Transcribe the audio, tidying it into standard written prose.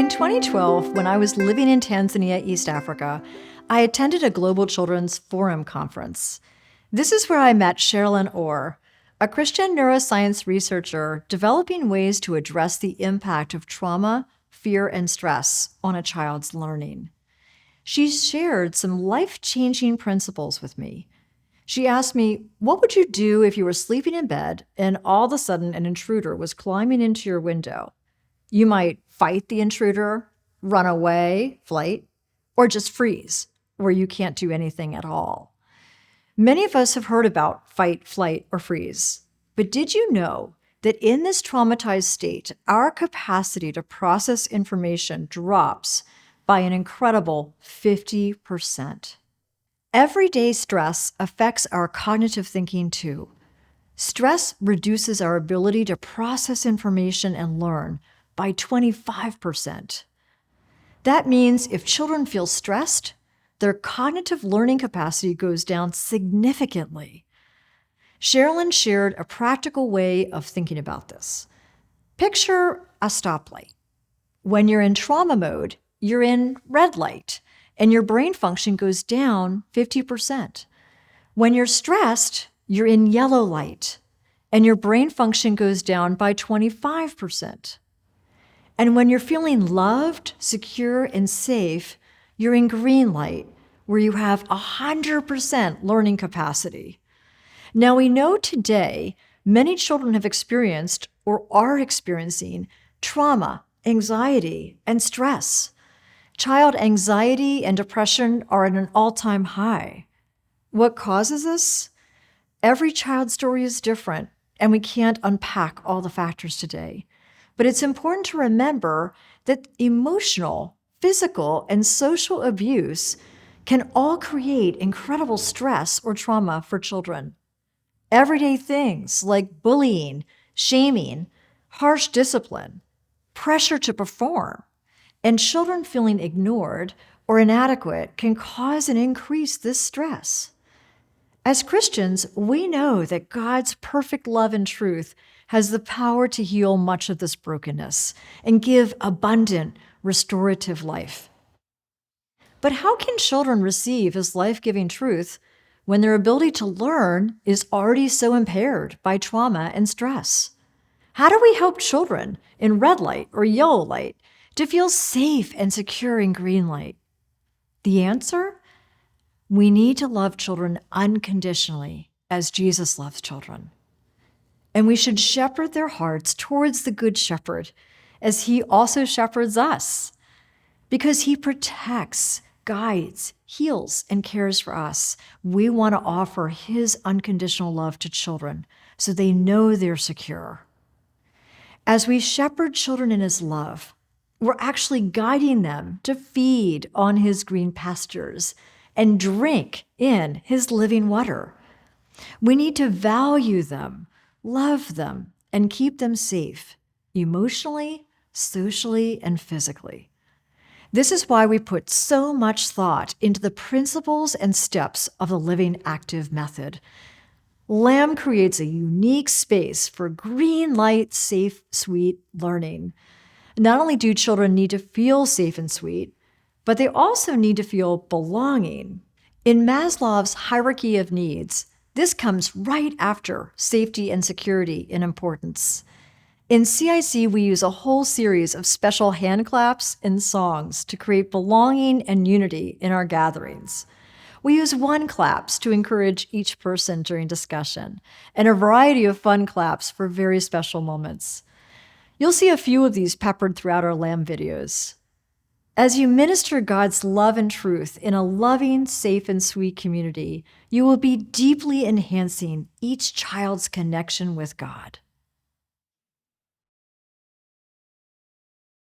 In 2012, when I was living in Tanzania, East Africa, I attended a Global Children's Forum conference. This is where I met Sherilyn Orr, a Christian neuroscience researcher developing ways to address the impact of trauma, fear, and stress on a child's learning. She shared some life-changing principles with me. She asked me, what would you do if you were sleeping in bed and all of a sudden an intruder was climbing into your window? You might fight the intruder, run away, flight, or just freeze, where you can't do anything at all. Many of us have heard about fight, flight, or freeze. But did you know that in this traumatized state, our capacity to process information drops by an incredible 50%? Everyday stress affects our cognitive thinking too. Stress reduces our ability to process information and learn by 25%. That means if children feel stressed, their cognitive learning capacity goes down significantly. Sherilyn shared a practical way of thinking about this. Picture a stoplight. When you're in trauma mode, you're in red light, and your brain function goes down 50%. When you're stressed, you're in yellow light, and your brain function goes down by 25%. And when you're feeling loved, secure, and safe, you're in green light, where you have 100% learning capacity. Now, we know today many children have experienced or are experiencing trauma, anxiety, and stress. Child anxiety and depression are at an all-time high. What causes this? Every child's story is different, and we can't unpack all the factors today. But it's important to remember that emotional, physical, and social abuse can all create incredible stress or trauma for children. Everyday things like bullying, shaming, harsh discipline, pressure to perform, and children feeling ignored or inadequate can cause and increase this stress. As Christians, we know that God's perfect love and truth has the power to heal much of this brokenness and give abundant, restorative life. But how can children receive His life-giving truth when their ability to learn is already so impaired by trauma and stress? How do we help children in red light or yellow light to feel safe and secure in green light? The answer? We need to love children unconditionally as Jesus loves children. And we should shepherd their hearts towards the Good Shepherd as He also shepherds us. Because He protects, guides, heals, and cares for us, we want to offer His unconditional love to children so they know they're secure. As we shepherd children in His love, we're actually guiding them to feed on His green pastures and drink in His living water. We need to value them, love them, and keep them safe, emotionally, socially, and physically. This is why we put so much thought into the principles and steps of the Living Active method. LAM creates a unique space for green light, safe, sweet learning. Not only do children need to feel safe and sweet, but they also need to feel belonging. In Maslow's hierarchy of needs, this comes right after safety and security in importance. In CIC, we use a whole series of special hand claps and songs to create belonging and unity in our gatherings. We use one claps to encourage each person during discussion, and a variety of fun claps for very special moments. You'll see a few of these peppered throughout our LAM videos. As you minister God's love and truth in a loving, safe, and sweet community, you will be deeply enhancing each child's connection with God.